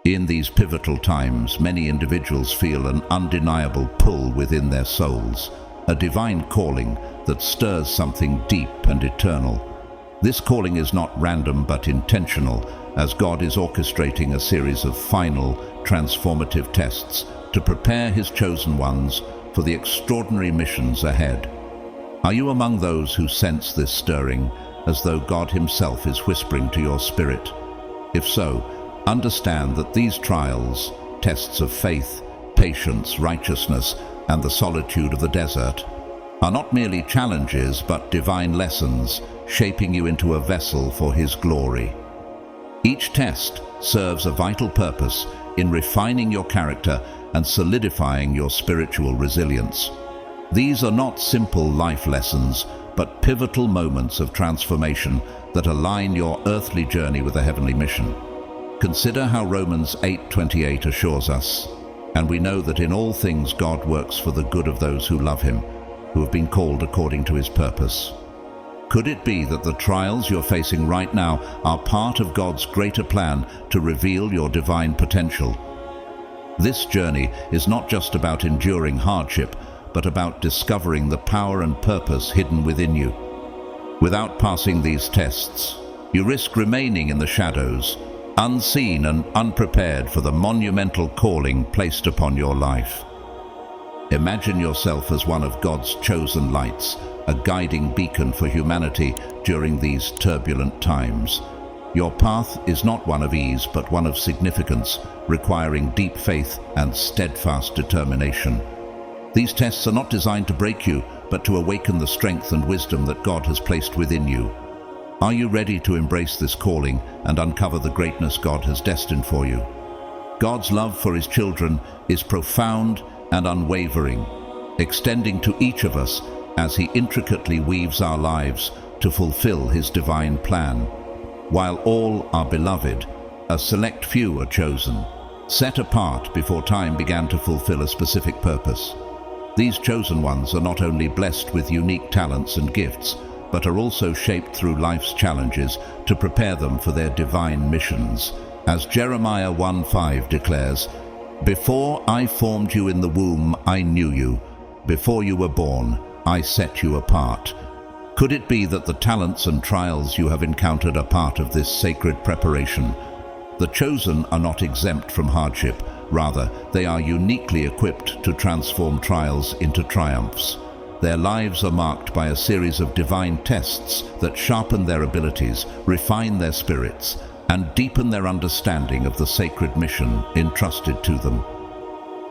In these pivotal times, many individuals feel an undeniable pull within their souls, a divine calling that stirs something deep and eternal. This calling is not random but intentional, as God is orchestrating a series of final, transformative tests to prepare His chosen ones for the extraordinary missions ahead. Are you among those who sense this stirring, as though God Himself is whispering to your spirit? If so, understand that these trials, tests of faith, patience, righteousness, and the solitude of the desert, are not merely challenges but divine lessons, shaping you into a vessel for His glory. Each test serves a vital purpose in refining your character and solidifying your spiritual resilience. These are not simple life lessons, but pivotal moments of transformation that align your earthly journey with a heavenly mission. Consider how Romans 8:28 assures us, "And we know that in all things God works for the good of those who love Him, who have been called according to His purpose." Could it be that the trials you're facing right now are part of God's greater plan to reveal your divine potential? This journey is not just about enduring hardship, but about discovering the power and purpose hidden within you. Without passing these tests, you risk remaining in the shadows, unseen and unprepared for the monumental calling placed upon your life. Imagine yourself as one of God's chosen lights, a guiding beacon for humanity during these turbulent times. Your path is not one of ease, but one of significance, requiring deep faith and steadfast determination. These tests are not designed to break you, but to awaken the strength and wisdom that God has placed within you. Are you ready to embrace this calling and uncover the greatness God has destined for you? God's love for His children is profound and unwavering, extending to each of us as He intricately weaves our lives to fulfill His divine plan. While all are beloved, a select few are chosen, set apart before time began to fulfill a specific purpose. These chosen ones are not only blessed with unique talents and gifts, but are also shaped through life's challenges to prepare them for their divine missions. As Jeremiah 1:5 declares, "Before I formed you in the womb, I knew you. Before you were born, I set you apart." Could it be that the talents and trials you have encountered are part of this sacred preparation? The chosen are not exempt from hardship. Rather, they are uniquely equipped to transform trials into triumphs. Their lives are marked by a series of divine tests that sharpen their abilities, refine their spirits, and deepen their understanding of the sacred mission entrusted to them.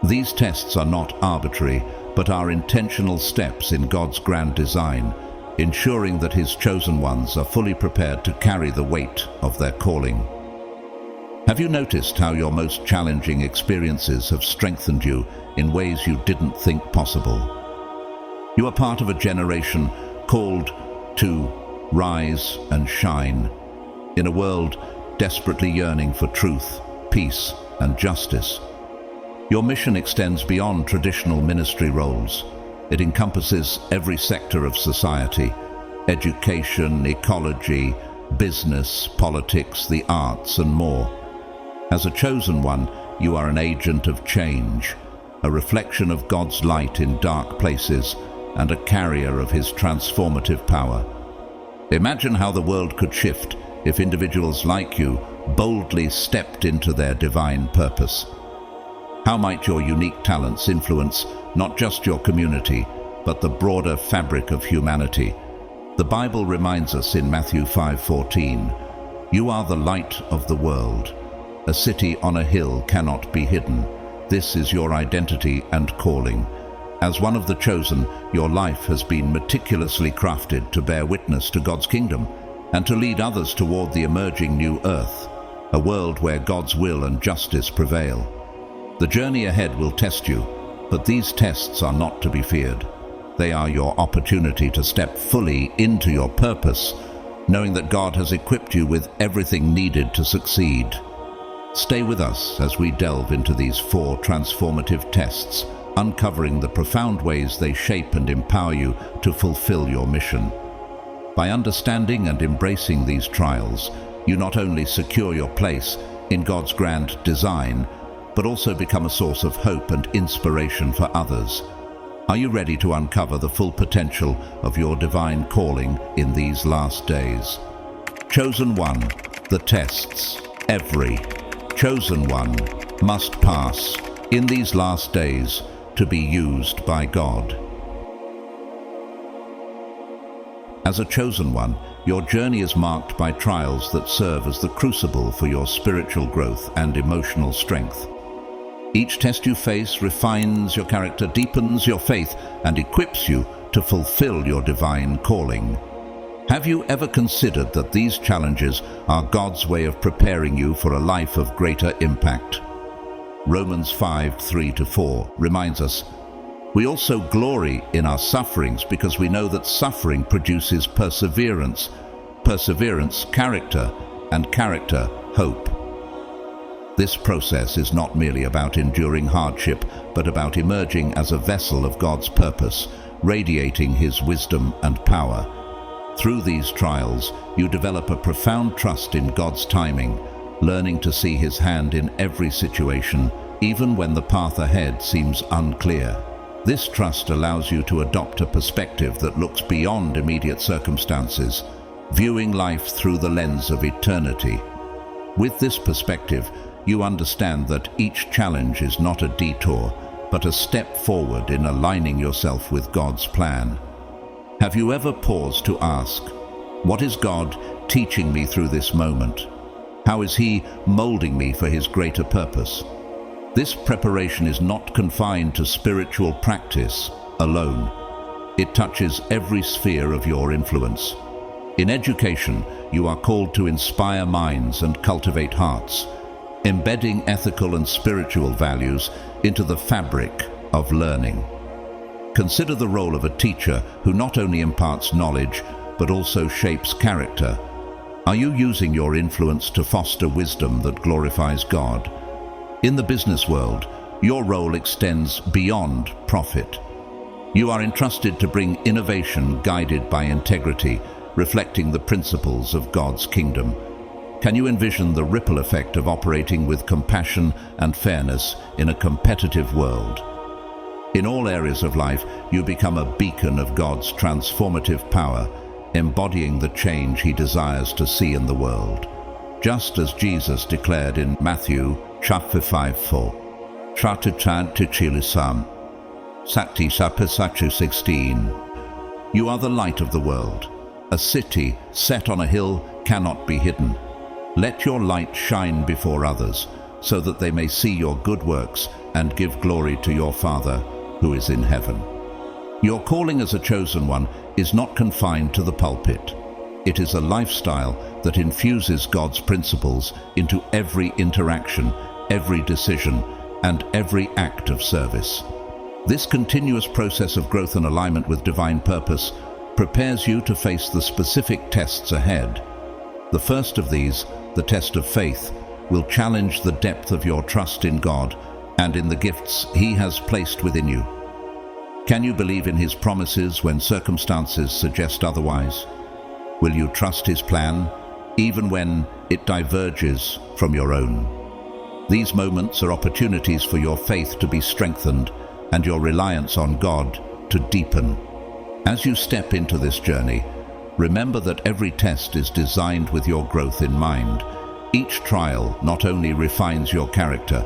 These tests are not arbitrary, but are intentional steps in God's grand design, ensuring that His chosen ones are fully prepared to carry the weight of their calling. Have you noticed how your most challenging experiences have strengthened you in ways you didn't think possible? You are part of a generation called to rise and shine in a world desperately yearning for truth, peace, and justice. Your mission extends beyond traditional ministry roles. It encompasses every sector of society: education, ecology, business, politics, the arts, and more. As a chosen one, you are an agent of change, a reflection of God's light in dark places, and a carrier of His transformative power. Imagine how the world could shift if individuals like you boldly stepped into their divine purpose. How might your unique talents influence not just your community, but the broader fabric of humanity? The Bible reminds us in Matthew 5:14, "You are the light of the world. A city on a hill cannot be hidden." This is your identity and calling. As one of the chosen, your life has been meticulously crafted to bear witness to God's kingdom and to lead others toward the emerging new earth, a world where God's will and justice prevail. The journey ahead will test you, but these tests are not to be feared. They are your opportunity to step fully into your purpose, knowing that God has equipped you with everything needed to succeed. Stay with us as we delve into these 4 transformative tests, uncovering the profound ways they shape and empower you to fulfill your mission. By understanding and embracing these trials, you not only secure your place in God's grand design, but also become a source of hope and inspiration for others. Are you ready to uncover the full potential of your divine calling in these last days? Chosen one, the tests. Every chosen one must pass in these last days to be used by God. As a chosen one, your journey is marked by trials that serve as the crucible for your spiritual growth and emotional strength. Each test you face refines your character, deepens your faith, and equips you to fulfill your divine calling. Have you ever considered that these challenges are God's way of preparing you for a life of greater impact? Romans 5:3-4 reminds us, "We also glory in our sufferings because we know that suffering produces perseverance, perseverance, character, and character, hope." This process is not merely about enduring hardship, but about emerging as a vessel of God's purpose, radiating His wisdom and power. Through these trials, you develop a profound trust in God's timing, learning to see His hand in every situation, even when the path ahead seems unclear. This trust allows you to adopt a perspective that looks beyond immediate circumstances, viewing life through the lens of eternity. With this perspective, you understand that each challenge is not a detour, but a step forward in aligning yourself with God's plan. Have you ever paused to ask, what is God teaching me through this moment? How is He molding me for His greater purpose? This preparation is not confined to spiritual practice alone. It touches every sphere of your influence. In education, you are called to inspire minds and cultivate hearts, embedding ethical and spiritual values into the fabric of learning. Consider the role of a teacher who not only imparts knowledge, but also shapes character. Are you using your influence to foster wisdom that glorifies God? In the business world, your role extends beyond profit. You are entrusted to bring innovation guided by integrity, reflecting the principles of God's kingdom. Can you envision the ripple effect of operating with compassion and fairness in a competitive world? In all areas of life, you become a beacon of God's transformative power, embodying the change He desires to see in the world. Just as Jesus declared in Matthew chapter 5:4, Sakti 16, "You are the light of the world. A city set on a hill cannot be hidden. Let your light shine before others, so that they may see your good works and give glory to your Father who is in heaven." Your calling as a chosen one is not confined to the pulpit. It is a lifestyle that infuses God's principles into every interaction, every decision, and every act of service. This continuous process of growth and alignment with divine purpose prepares you to face the specific tests ahead. The first of these, the test of faith, will challenge the depth of your trust in God and in the gifts He has placed within you. Can you believe in His promises when circumstances suggest otherwise? Will you trust His plan, even when it diverges from your own? These moments are opportunities for your faith to be strengthened and your reliance on God to deepen. As you step into this journey, remember that every test is designed with your growth in mind. Each trial not only refines your character,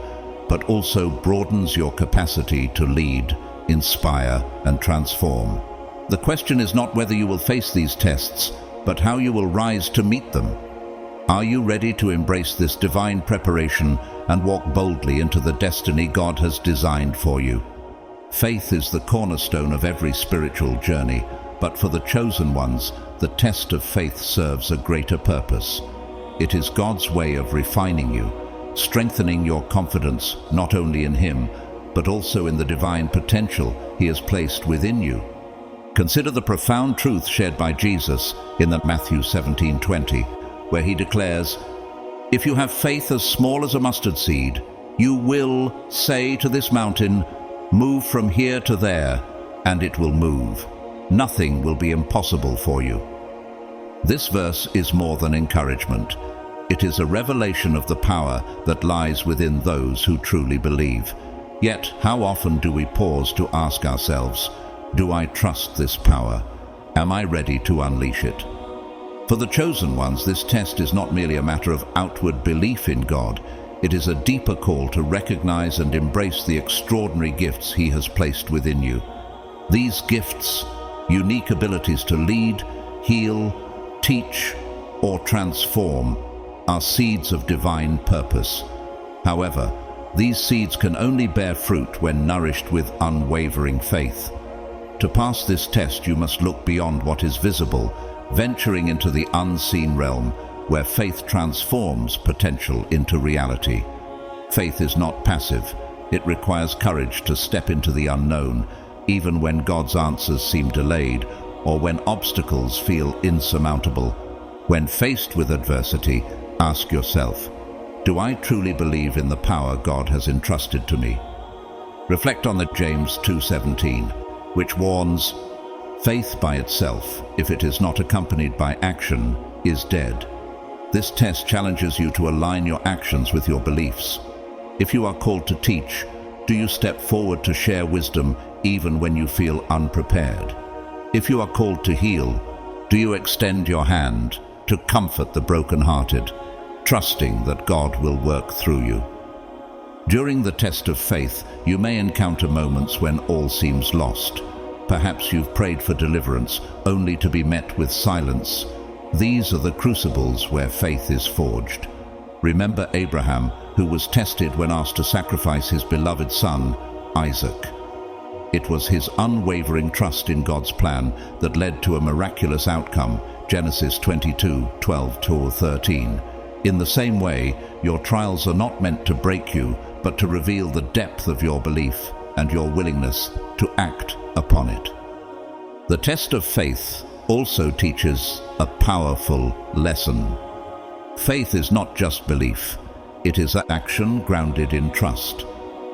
but also broadens your capacity to lead, inspire, and transform. The question is not whether you will face these tests, but how you will rise to meet them. Are you ready to embrace this divine preparation and walk boldly into the destiny God has designed for you? Faith is the cornerstone of every spiritual journey, but for the chosen ones, the test of faith serves a greater purpose. It is God's way of refining you, strengthening your confidence not only in Him, but also in the divine potential He has placed within you. Consider the profound truth shared by Jesus in Matthew 17:20, where He declares, "If you have faith as small as a mustard seed, you will say to this mountain, 'Move from here to there,' and it will move. Nothing will be impossible for you." This verse is more than encouragement. It is a revelation of the power that lies within those who truly believe. Yet, how often do we pause to ask ourselves, do I trust this power? Am I ready to unleash it? For the chosen ones, this test is not merely a matter of outward belief in God. It is a deeper call to recognize and embrace the extraordinary gifts He has placed within you. These gifts, unique abilities to lead, heal, teach, or transform, are seeds of divine purpose. However, these seeds can only bear fruit when nourished with unwavering faith. To pass this test, you must look beyond what is visible, venturing into the unseen realm where faith transforms potential into reality. Faith is not passive. It requires courage to step into the unknown, even when God's answers seem delayed or when obstacles feel insurmountable. When faced with adversity, ask yourself, do I truly believe in the power God has entrusted to me? Reflect on the James 2:17, which warns, faith by itself, if it is not accompanied by action, is dead. This test challenges you to align your actions with your beliefs. If you are called to teach, do you step forward to share wisdom even when you feel unprepared? If you are called to heal, do you extend your hand to comfort the brokenhearted, trusting that God will work through you? During the test of faith, you may encounter moments when all seems lost. Perhaps you've prayed for deliverance only to be met with silence. These are the crucibles where faith is forged. Remember Abraham, who was tested when asked to sacrifice his beloved son, Isaac. It was his unwavering trust in God's plan that led to a miraculous outcome, Genesis 22:12-13. In the same way, your trials are not meant to break you, but to reveal the depth of your belief and your willingness to act upon it. The test of faith also teaches a powerful lesson. Faith is not just belief. It is action grounded in trust.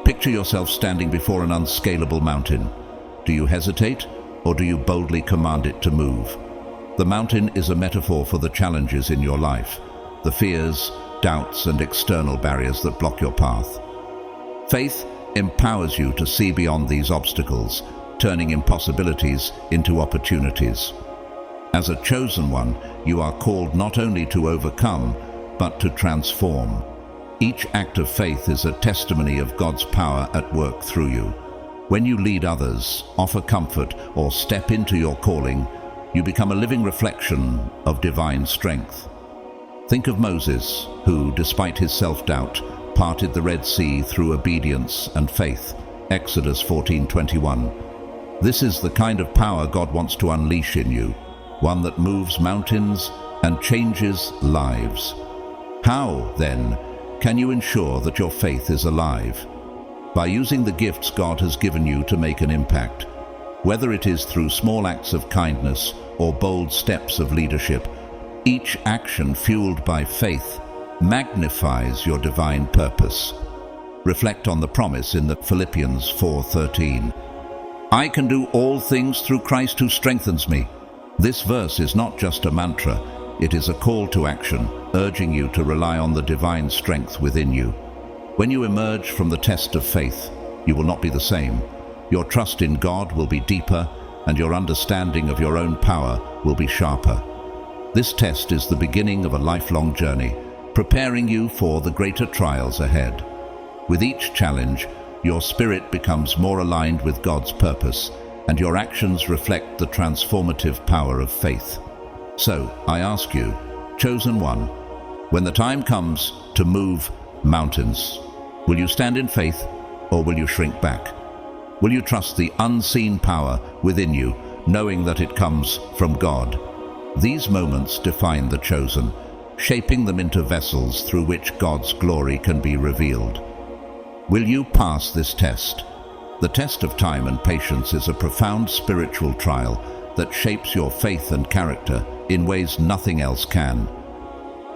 Picture yourself standing before an unscalable mountain. Do you hesitate, or do you boldly command it to move? The mountain is a metaphor for the challenges in your life, the fears, doubts, and external barriers that block your path. Faith empowers you to see beyond these obstacles, turning impossibilities into opportunities. As a chosen one, you are called not only to overcome, but to transform. Each act of faith is a testimony of God's power at work through you. When you lead others, offer comfort, or step into your calling, you become a living reflection of divine strength. Think of Moses, who, despite his self-doubt, parted the Red Sea through obedience and faith. Exodus 14:21. This is the kind of power God wants to unleash in you, one that moves mountains and changes lives. How, then, can you ensure that your faith is alive? By using the gifts God has given you to make an impact. Whether it is through small acts of kindness or bold steps of leadership, each action fueled by faith magnifies your divine purpose. Reflect on the promise in the Philippians 4:13. I can do all things through Christ who strengthens me. This verse is not just a mantra, it is a call to action, urging you to rely on the divine strength within you. When you emerge from the test of faith, you will not be the same. Your trust in God will be deeper, and your understanding of your own power will be sharper. This test is the beginning of a lifelong journey, preparing you for the greater trials ahead. With each challenge, your spirit becomes more aligned with God's purpose, and your actions reflect the transformative power of faith. So, I ask you, chosen one, when the time comes to move mountains, will you stand in faith, or will you shrink back? Will you trust the unseen power within you, knowing that it comes from God? These moments define the chosen, shaping them into vessels through which God's glory can be revealed. Will you pass this test? The test of time and patience is a profound spiritual trial that shapes your faith and character in ways nothing else can.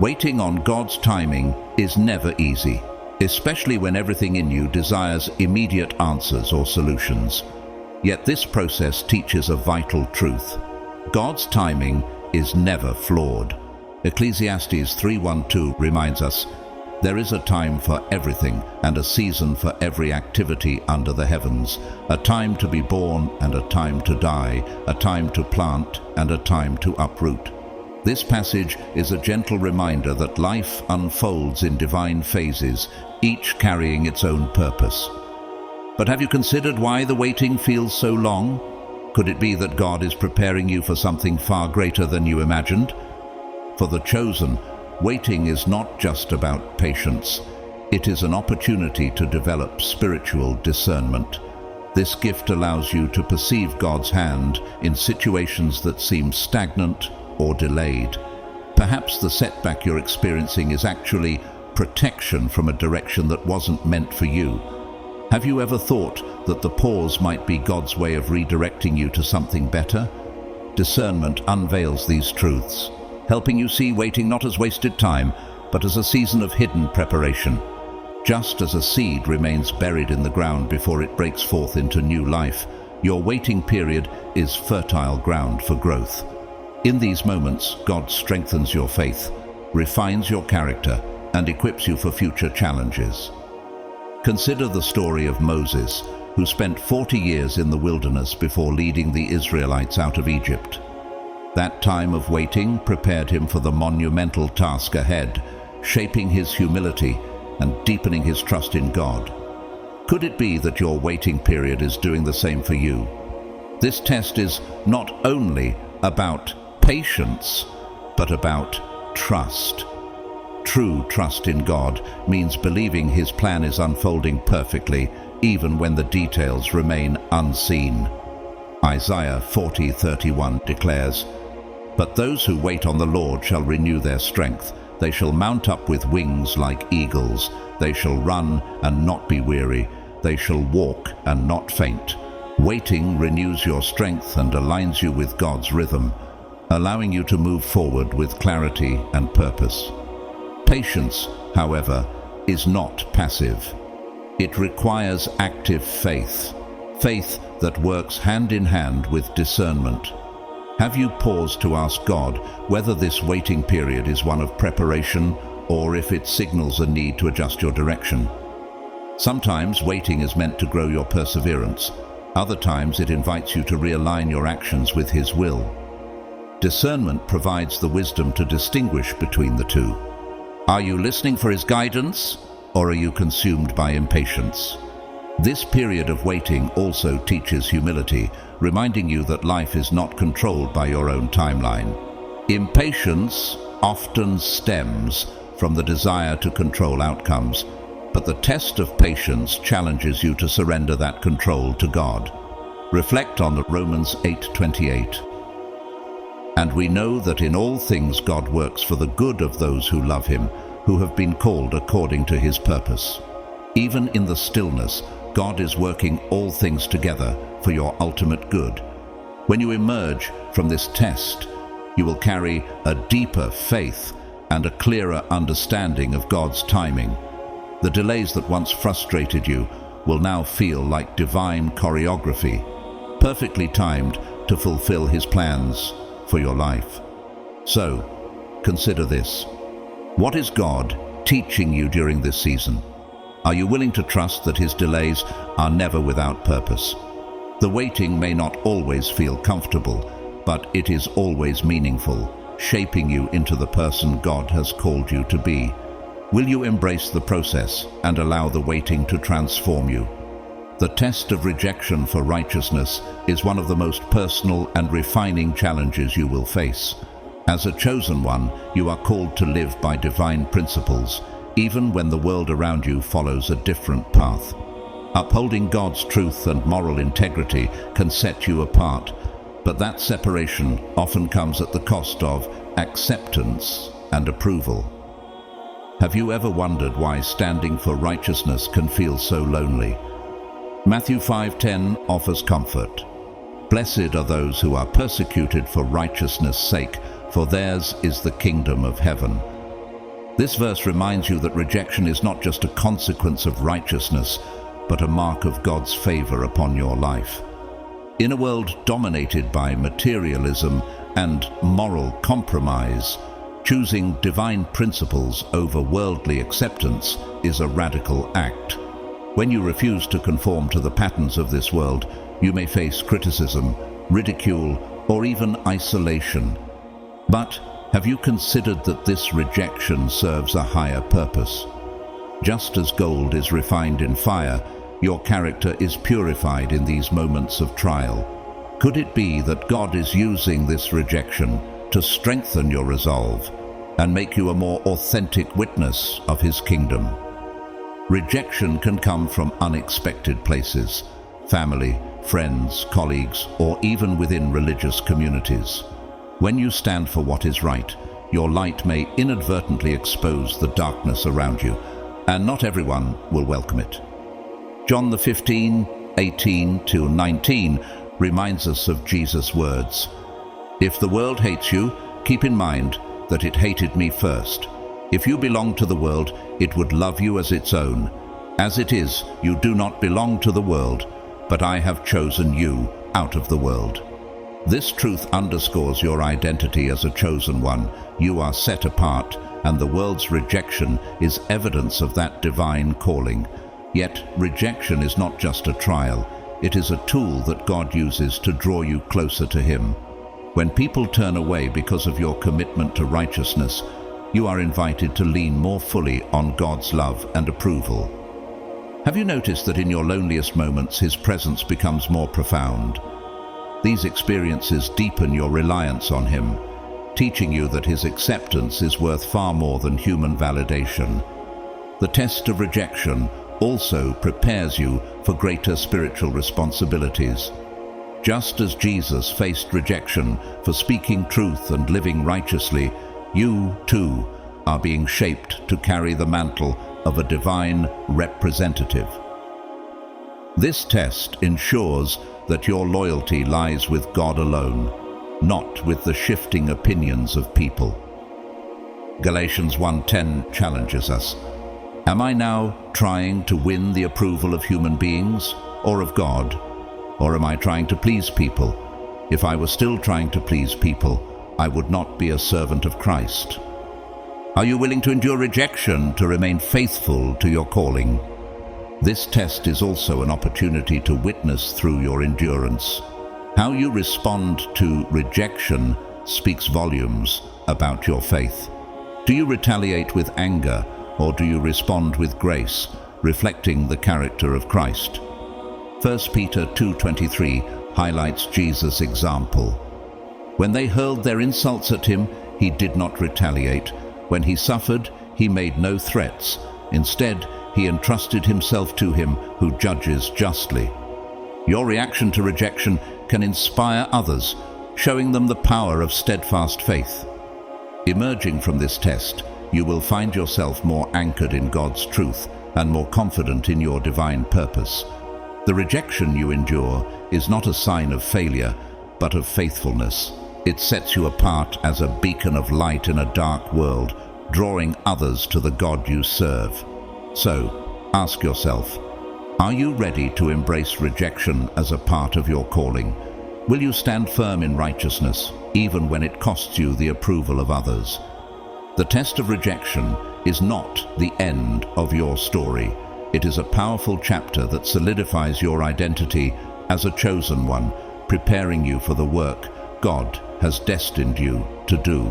Waiting on God's timing is never easy, especially when everything in you desires immediate answers or solutions. Yet this process teaches a vital truth. God's timing is never flawed. Ecclesiastes 3:1-2 reminds us, "There is a time for everything and a season for every activity under the heavens, a time to be born and a time to die, a time to plant and a time to uproot." This passage is a gentle reminder that life unfolds in divine phases, each carrying its own purpose. But have you considered why the waiting feels so long? Could it be that God is preparing you for something far greater than you imagined? For the chosen, waiting is not just about patience. It is an opportunity to develop spiritual discernment. This gift allows you to perceive God's hand in situations that seem stagnant or delayed. Perhaps the setback you're experiencing is actually protection from a direction that wasn't meant for you. Have you ever thought that the pause might be God's way of redirecting you to something better? Discernment unveils these truths, helping you see waiting not as wasted time, but as a season of hidden preparation. Just as a seed remains buried in the ground before it breaks forth into new life, your waiting period is fertile ground for growth. In these moments, God strengthens your faith, refines your character, and equips you for future challenges. Consider the story of Moses, who spent 40 years in the wilderness before leading the Israelites out of Egypt. That time of waiting prepared him for the monumental task ahead, shaping his humility and deepening his trust in God. Could it be that your waiting period is doing the same for you? This test is not only about patience, but about trust. True trust in God means believing His plan is unfolding perfectly, even when the details remain unseen. Isaiah 40:31 declares, "But those who wait on the Lord shall renew their strength. They shall mount up with wings like eagles. They shall run and not be weary. They shall walk and not faint." Waiting renews your strength and aligns you with God's rhythm, allowing you to move forward with clarity and purpose. Patience, however, is not passive. It requires active faith, faith that works hand in hand with discernment. Have you paused to ask God whether this waiting period is one of preparation or if it signals a need to adjust your direction? Sometimes waiting is meant to grow your perseverance. Other times it invites you to realign your actions with His will. Discernment provides the wisdom to distinguish between the two. Are you listening for His guidance, or are you consumed by impatience? This period of waiting also teaches humility, reminding you that life is not controlled by your own timeline. Impatience often stems from the desire to control outcomes, but the test of patience challenges you to surrender that control to God. Reflect on the Romans 8:28. "And we know that in all things God works for the good of those who love Him, who have been called according to His purpose." Even in the stillness, God is working all things together for your ultimate good. When you emerge from this test, you will carry a deeper faith and a clearer understanding of God's timing. The delays that once frustrated you will now feel like divine choreography, perfectly timed to fulfill His plans for your life. So, consider this. What is God teaching you during this season? Are you willing to trust that His delays are never without purpose? The waiting may not always feel comfortable, but it is always meaningful, shaping you into the person God has called you to be. Will you embrace the process and allow the waiting to transform you? The test of rejection for righteousness is one of the most personal and refining challenges you will face. As a chosen one, you are called to live by divine principles, even when the world around you follows a different path. Upholding God's truth and moral integrity can set you apart, but that separation often comes at the cost of acceptance and approval. Have you ever wondered why standing for righteousness can feel so lonely? Matthew 5:10 offers comfort. "Blessed are those who are persecuted for righteousness' sake, for theirs is the kingdom of heaven." This verse reminds you that rejection is not just a consequence of righteousness, but a mark of God's favor upon your life. In a world dominated by materialism and moral compromise, Choosing divine principles over worldly acceptance is a radical act. When you refuse to conform to the patterns of this world, you may face criticism, ridicule, or even isolation. But have you considered that this rejection serves a higher purpose? Just as gold is refined in fire, your character is purified in these moments of trial. Could it be that God is using this rejection to strengthen your resolve and make you a more authentic witness of His kingdom? Rejection can come from unexpected places: family, friends, colleagues, or even within religious communities. When you stand for what is right, your light may inadvertently expose the darkness around you, and not everyone will welcome it. John 15:18-19 reminds us of Jesus' words. "If the world hates you, keep in mind that it hated me first. If you belong to the world, it would love you as its own. As it is, you do not belong to the world, but I have chosen you out of the world." This truth underscores your identity as a chosen one. You are set apart, and the world's rejection is evidence of that divine calling. Yet, rejection is not just a trial. It is a tool that God uses to draw you closer to Him. When people turn away because of your commitment to righteousness, you are invited to lean more fully on God's love and approval. Have you noticed that in your loneliest moments, His presence becomes more profound? These experiences deepen your reliance on Him, teaching you that His acceptance is worth far more than human validation. The test of rejection also prepares you for greater spiritual responsibilities. Just as Jesus faced rejection for speaking truth and living righteously, you, too, are being shaped to carry the mantle of a divine representative. This test ensures that your loyalty lies with God alone, not with the shifting opinions of people. Galatians 1:10 challenges us. Am I now trying to win the approval of human beings or of God? Or am I trying to please people? If I were still trying to please people, I would not be a servant of Christ. Are you willing to endure rejection to remain faithful to your calling? This test is also an opportunity to witness through your endurance. How you respond to rejection speaks volumes about your faith. Do you retaliate with anger, or do you respond with grace, reflecting the character of Christ? 1 Peter 2:23 highlights Jesus' example. When they hurled their insults at Him, He did not retaliate. When He suffered, He made no threats. Instead, He entrusted Himself to Him who judges justly. Your reaction to rejection can inspire others, showing them the power of steadfast faith. Emerging from this test, you will find yourself more anchored in God's truth and more confident in your divine purpose. The rejection you endure is not a sign of failure, but of faithfulness. It sets you apart as a beacon of light in a dark world, drawing others to the God you serve. So, ask yourself, are you ready to embrace rejection as a part of your calling? Will you stand firm in righteousness, even when it costs you the approval of others? The test of rejection is not the end of your story. It is a powerful chapter that solidifies your identity as a chosen one, preparing you for the work God has destined you to do.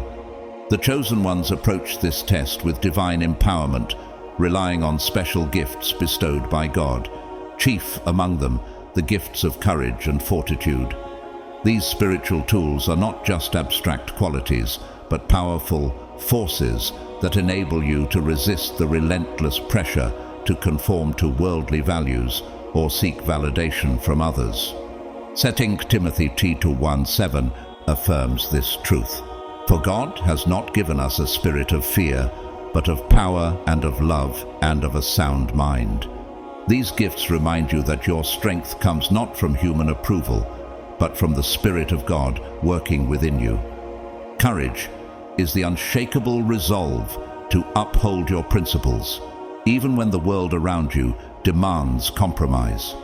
The chosen ones approach this test with divine empowerment, relying on special gifts bestowed by God. Chief among them, the gifts of courage and fortitude. These spiritual tools are not just abstract qualities, but powerful forces that enable you to resist the relentless pressure to conform to worldly values or seek validation from others. 2 Timothy 2:1-7 affirms this truth. For God has not given us a spirit of fear, but of power and of love and of a sound mind. These gifts remind you that your strength comes not from human approval, but from the Spirit of God working within you. Courage is the unshakable resolve to uphold your principles, even when the world around you demands compromise.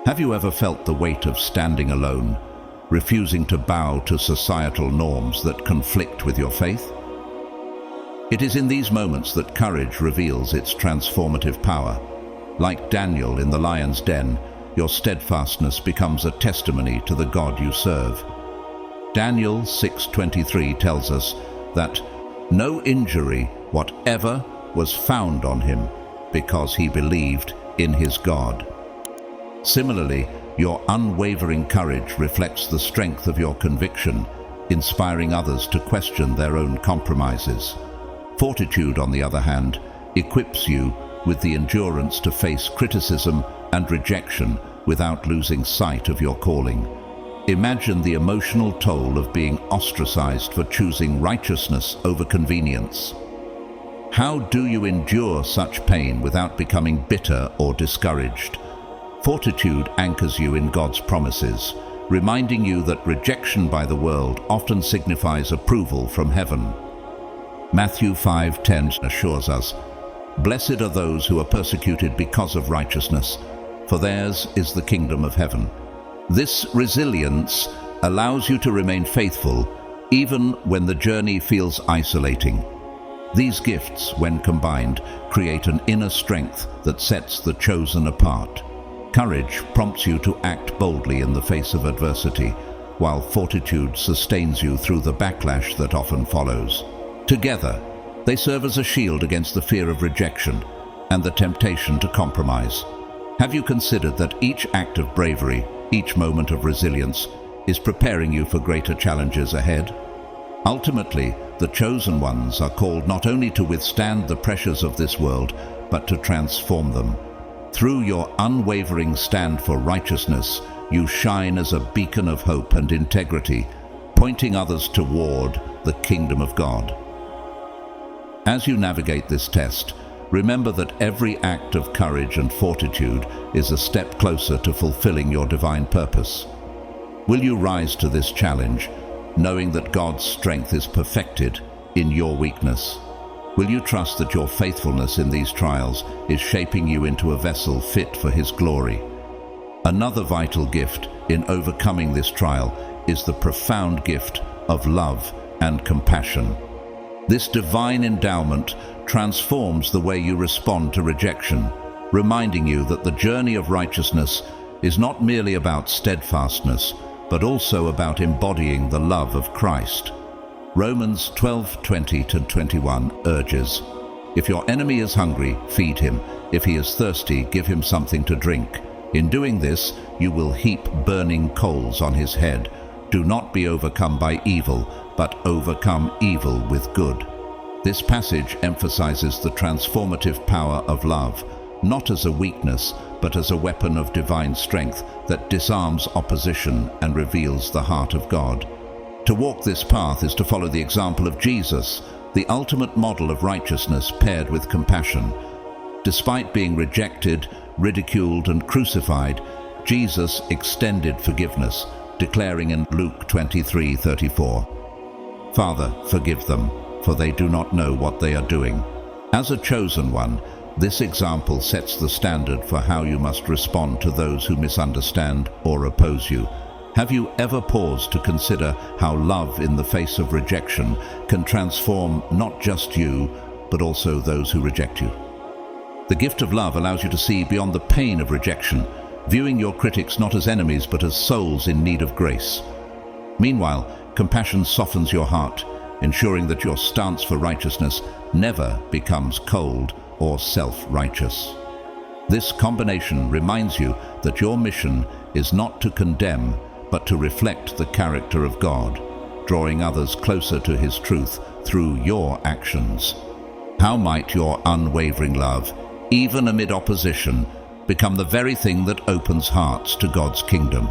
Have you ever felt the weight of standing alone, refusing to bow to societal norms that conflict with your faith? It is in these moments that courage reveals its transformative power. Like Daniel in the lion's den, your steadfastness becomes a testimony to the God you serve. Daniel 6:23 tells us that no injury whatever was found on him because he believed in his God. Similarly, your unwavering courage reflects the strength of your conviction, inspiring others to question their own compromises. Fortitude, on the other hand, equips you with the endurance to face criticism and rejection without losing sight of your calling. Imagine the emotional toll of being ostracized for choosing righteousness over convenience. How do you endure such pain without becoming bitter or discouraged? Fortitude anchors you in God's promises, reminding you that rejection by the world often signifies approval from heaven. Matthew 5:10 assures us, "Blessed are those who are persecuted because of righteousness, for theirs is the kingdom of heaven." This resilience allows you to remain faithful even when the journey feels isolating. These gifts, when combined, create an inner strength that sets the chosen apart. Courage prompts you to act boldly in the face of adversity, while fortitude sustains you through the backlash that often follows. Together, they serve as a shield against the fear of rejection and the temptation to compromise. Have you considered that each act of bravery, each moment of resilience, is preparing you for greater challenges ahead? Ultimately, the chosen ones are called not only to withstand the pressures of this world, but to transform them. Through your unwavering stand for righteousness, you shine as a beacon of hope and integrity, pointing others toward the kingdom of God. As you navigate this test, remember that every act of courage and fortitude is a step closer to fulfilling your divine purpose. Will you rise to this challenge, knowing that God's strength is perfected in your weakness? Will you trust that your faithfulness in these trials is shaping you into a vessel fit for His glory? Another vital gift in overcoming this trial is the profound gift of love and compassion. This divine endowment transforms the way you respond to rejection, reminding you that the journey of righteousness is not merely about steadfastness, but also about embodying the love of Christ. Romans 12:20-21 urges, "If your enemy is hungry, feed him. If he is thirsty, give him something to drink. In doing this, you will heap burning coals on his head. Do not be overcome by evil, but overcome evil with good." This passage emphasizes the transformative power of love, not as a weakness, but as a weapon of divine strength that disarms opposition and reveals the heart of God. To walk this path is to follow the example of Jesus, the ultimate model of righteousness paired with compassion. Despite being rejected, ridiculed, and crucified, Jesus extended forgiveness, declaring in Luke 23:34, "Father, forgive them, for they do not know what they are doing." As a chosen one, this example sets the standard for how you must respond to those who misunderstand or oppose you. Have you ever paused to consider how love in the face of rejection can transform not just you, but also those who reject you? The gift of love allows you to see beyond the pain of rejection, viewing your critics not as enemies but as souls in need of grace. Meanwhile, compassion softens your heart, ensuring that your stance for righteousness never becomes cold or self-righteous. This combination reminds you that your mission is not to condemn, but to reflect the character of God, drawing others closer to His truth through your actions. How might your unwavering love, even amid opposition, become the very thing that opens hearts to God's kingdom?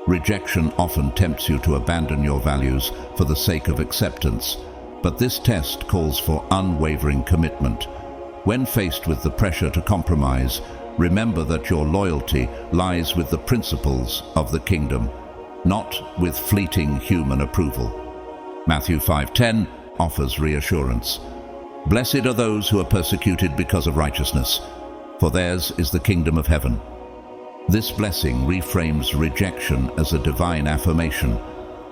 Rejection often tempts you to abandon your values for the sake of acceptance, but this test calls for unwavering commitment. When faced with the pressure to compromise, remember that your loyalty lies with the principles of the kingdom, not with fleeting human approval. Matthew 5:10 offers reassurance. "Blessed are those who are persecuted because of righteousness, for theirs is the kingdom of heaven." This blessing reframes rejection as a divine affirmation,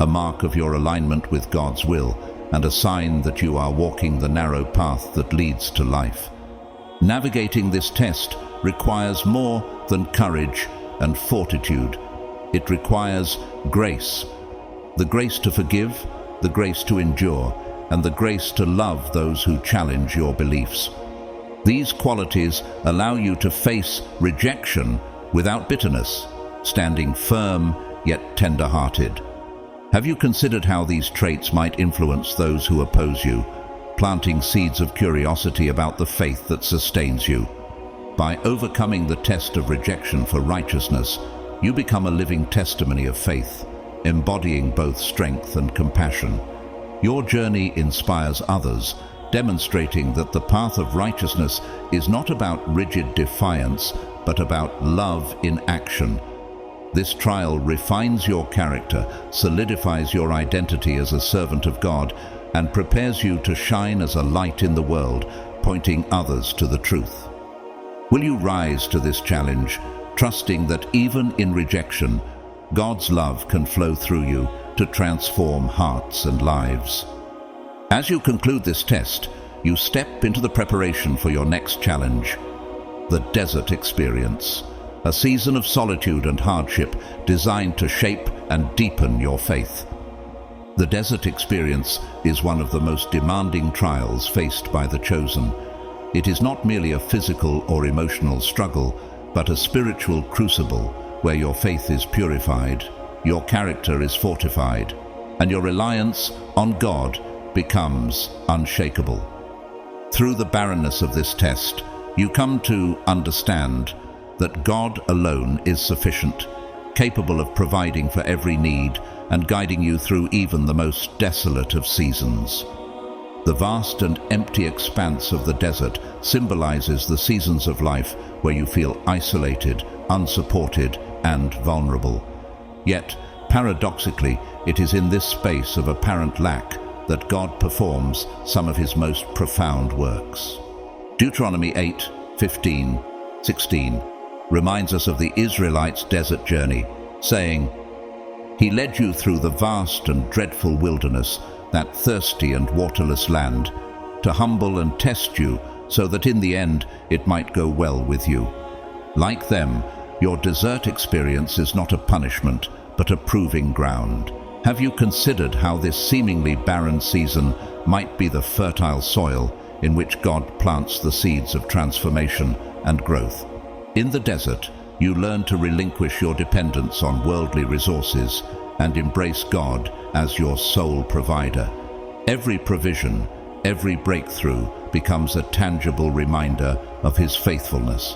a mark of your alignment with God's will, and a sign that you are walking the narrow path that leads to life. Navigating this test requires more than courage and fortitude. It requires grace. The grace to forgive, the grace to endure, and the grace to love those who challenge your beliefs. These qualities allow you to face rejection without bitterness, standing firm yet tender-hearted. Have you considered how these traits might influence those who oppose you, planting seeds of curiosity about the faith that sustains you? By overcoming the test of rejection for righteousness, you become a living testimony of faith, embodying both strength and compassion. Your journey inspires others, demonstrating that the path of righteousness is not about rigid defiance, but about love in action. This trial refines your character, solidifies your identity as a servant of God, and prepares you to shine as a light in the world, pointing others to the truth. Will you rise to this challenge, trusting that even in rejection, God's love can flow through you to transform hearts and lives? As you conclude this test, you step into the preparation for your next challenge, the desert experience, a season of solitude and hardship designed to shape and deepen your faith. The desert experience is one of the most demanding trials faced by the chosen. It is not merely a physical or emotional struggle, but a spiritual crucible where your faith is purified, your character is fortified, and your reliance on God becomes unshakable. Through the barrenness of this test, you come to understand that God alone is sufficient, capable of providing for every need and guiding you through even the most desolate of seasons. The vast and empty expanse of the desert symbolizes the seasons of life where you feel isolated, unsupported, and vulnerable. Yet, paradoxically, it is in this space of apparent lack that God performs some of his most profound works. Deuteronomy 8:15-16 reminds us of the Israelites' desert journey, saying, "He led you through the vast and dreadful wilderness, that thirsty and waterless land, to humble and test you so that in the end it might go well with you." Like them, your desert experience is not a punishment, but a proving ground. Have you considered how this seemingly barren season might be the fertile soil in which God plants the seeds of transformation and growth? In the desert, you learn to relinquish your dependence on worldly resources and embrace God as your sole provider. Every provision, every breakthrough becomes a tangible reminder of his faithfulness.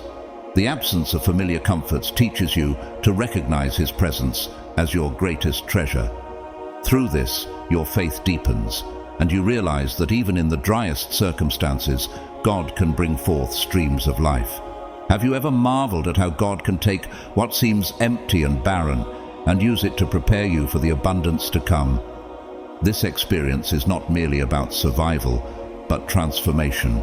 The absence of familiar comforts teaches you to recognize his presence as your greatest treasure. Through this, your faith deepens, and you realize that even in the driest circumstances, God can bring forth streams of life. Have you ever marveled at how God can take what seems empty and barren and use it to prepare you for the abundance to come? This experience is not merely about survival, but transformation.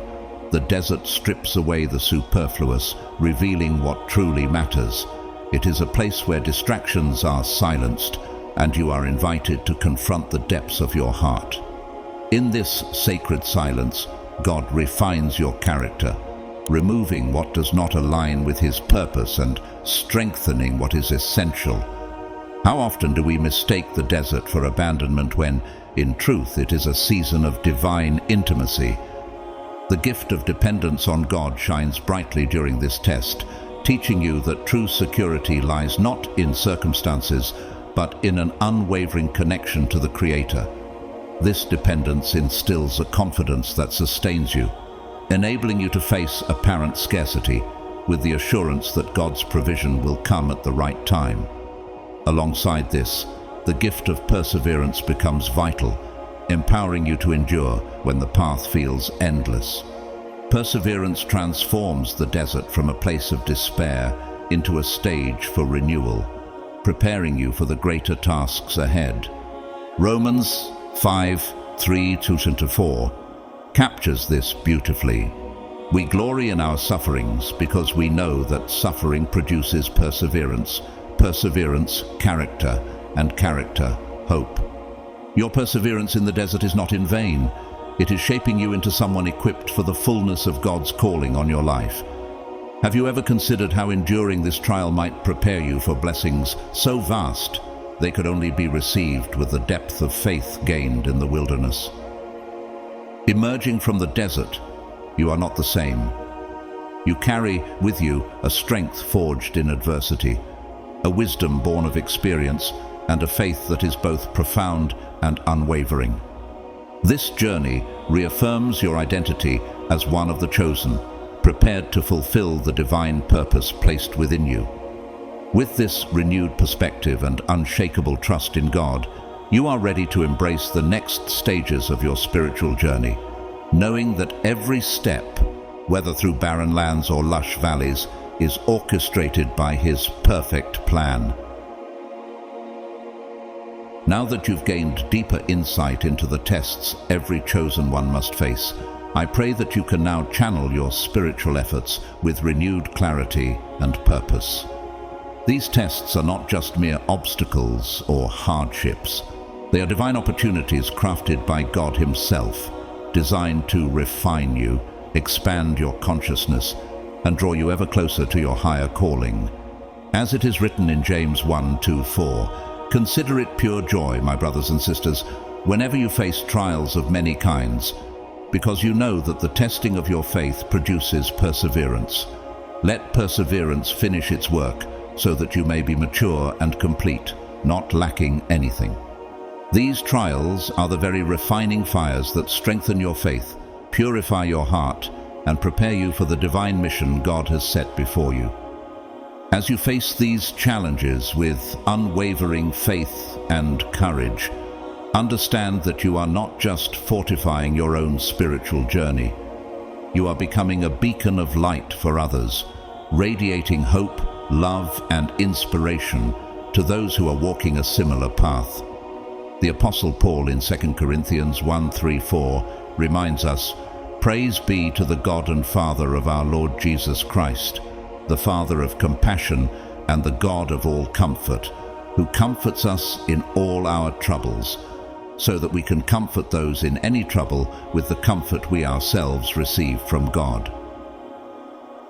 The desert strips away the superfluous, revealing what truly matters. It is a place where distractions are silenced, and you are invited to confront the depths of your heart. In this sacred silence, God refines your character, removing what does not align with his purpose and strengthening what is essential. How often do we mistake the desert for abandonment when, in truth, it is a season of divine intimacy? The gift of dependence on God shines brightly during this test, teaching you that true security lies not in circumstances, but in an unwavering connection to the Creator. This dependence instills a confidence that sustains you, enabling you to face apparent scarcity with the assurance that God's provision will come at the right time. Alongside this, the gift of perseverance becomes vital, empowering you to endure when the path feels endless. Perseverance transforms the desert from a place of despair into a stage for renewal, preparing you for the greater tasks ahead. Romans 5:3-4 captures this beautifully. We glory in our sufferings because we know that suffering produces perseverance, perseverance, character, and character, hope. Your perseverance in the desert is not in vain. It is shaping you into someone equipped for the fullness of God's calling on your life. Have you ever considered how enduring this trial might prepare you for blessings so vast they could only be received with the depth of faith gained in the wilderness? Emerging from the desert, you are not the same. You carry with you a strength forged in adversity, a wisdom born of experience, and a faith that is both profound and unwavering. This journey reaffirms your identity as one of the chosen, prepared to fulfill the divine purpose placed within you. With this renewed perspective and unshakable trust in God, you are ready to embrace the next stages of your spiritual journey, knowing that every step, whether through barren lands or lush valleys, is orchestrated by His perfect plan. Now that you've gained deeper insight into the tests every chosen one must face, I pray that you can now channel your spiritual efforts with renewed clarity and purpose. These tests are not just mere obstacles or hardships. They are divine opportunities crafted by God Himself, designed to refine you, expand your consciousness, and draw you ever closer to your higher calling. As it is written in James 1:2-4, "Consider it pure joy, my brothers and sisters, whenever you face trials of many kinds, because you know that the testing of your faith produces perseverance. Let perseverance finish its work, so that you may be mature and complete, not lacking anything." These trials are the very refining fires that strengthen your faith, purify your heart, and prepare you for the divine mission God has set before you. As you face these challenges with unwavering faith and courage, understand that you are not just fortifying your own spiritual journey. You are becoming a beacon of light for others, radiating hope, love, and inspiration to those who are walking a similar path. The Apostle Paul in 2 Corinthians 1:3-4 reminds us, "Praise be to the God and Father of our Lord Jesus Christ, the Father of compassion and the God of all comfort, who comforts us in all our troubles, so that we can comfort those in any trouble with the comfort we ourselves receive from God."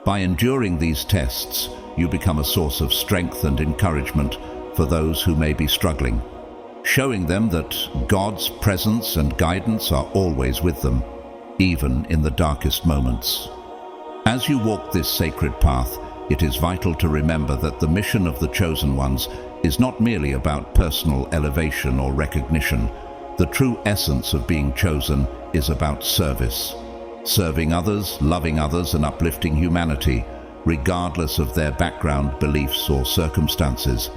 By enduring these tests, you become a source of strength and encouragement for those who may be struggling, showing them that God's presence and guidance are always with them, even in the darkest moments. As you walk this sacred path, it is vital to remember that the mission of the chosen ones is not merely about personal elevation or recognition. The true essence of being chosen is about service. Serving others, loving others, and uplifting humanity, regardless of their background, beliefs, or circumstances.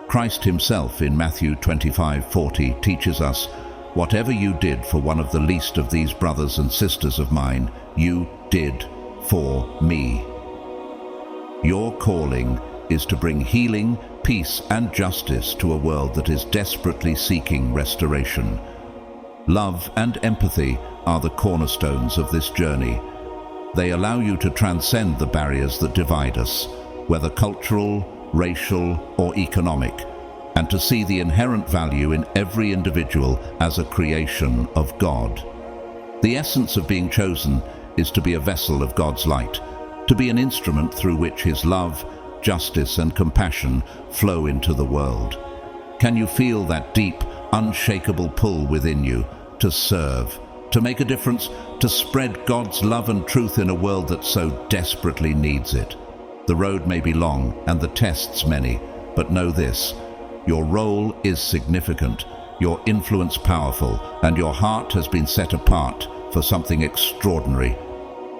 Christ Himself in Matthew 25:40 teaches us, "Whatever you did for one of the least of these brothers and sisters of mine, you did for me." Your calling is to bring healing, peace, and justice to a world that is desperately seeking restoration. Love and empathy are the cornerstones of this journey. They allow you to transcend the barriers that divide us, whether cultural, racial, or economic, and to see the inherent value in every individual as a creation of God. The essence of being chosen is to be a vessel of God's light, to be an instrument through which His love, justice, and compassion flow into the world. Can you feel that deep, unshakable pull within you to serve, to make a difference, to spread God's love and truth in a world that so desperately needs it? The road may be long and the tests many, but know this: your role is significant, your influence powerful, and your heart has been set apart for something extraordinary.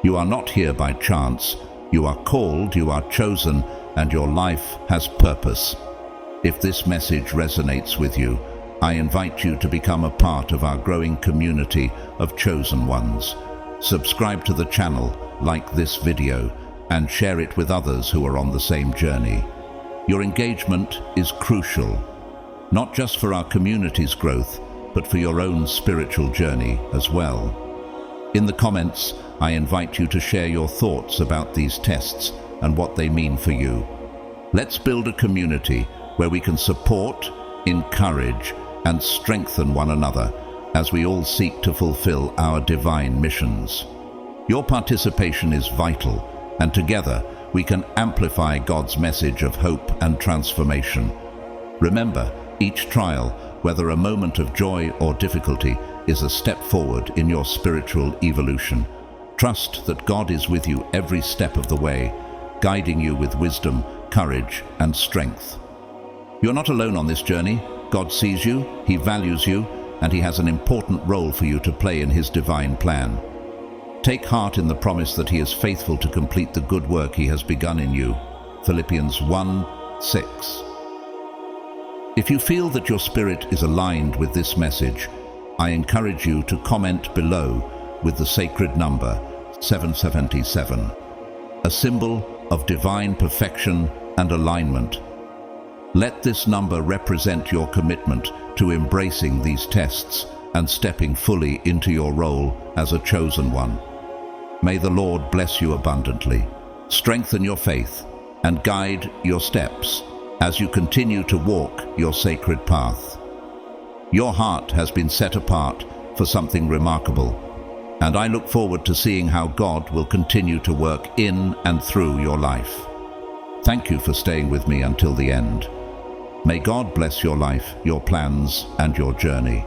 You are not here by chance. You are called, you are chosen, and your life has purpose. If this message resonates with you, I invite you to become a part of our growing community of chosen ones. Subscribe to the channel, like this video, and share it with others who are on the same journey. Your engagement is crucial, not just for our community's growth, but for your own spiritual journey as well. In the comments, I invite you to share your thoughts about these tests and what they mean for you. Let's build a community where we can support, encourage, and strengthen one another as we all seek to fulfill our divine missions. Your participation is vital, and together we can amplify God's message of hope and transformation. Remember, each trial, whether a moment of joy or difficulty, is a step forward in your spiritual evolution. Trust that God is with you every step of the way, guiding you with wisdom, courage, and strength. You're not alone on this journey. God sees you, He values you, and He has an important role for you to play in His divine plan. Take heart in the promise that He is faithful to complete the good work He has begun in you. Philippians 1:6. If you feel that your spirit is aligned with this message, I encourage you to comment below with the sacred number 777, a symbol of divine perfection and alignment. Let this number represent your commitment to embracing these tests and stepping fully into your role as a chosen one. May the Lord bless you abundantly, strengthen your faith, and guide your steps as you continue to walk your sacred path. Your heart has been set apart for something remarkable, and I look forward to seeing how God will continue to work in and through your life. Thank you for staying with me until the end. May God bless your life, your plans, and your journey.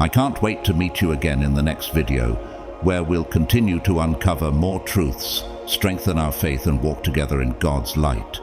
I can't wait to meet you again in the next video, where we'll continue to uncover more truths, strengthen our faith, and walk together in God's light.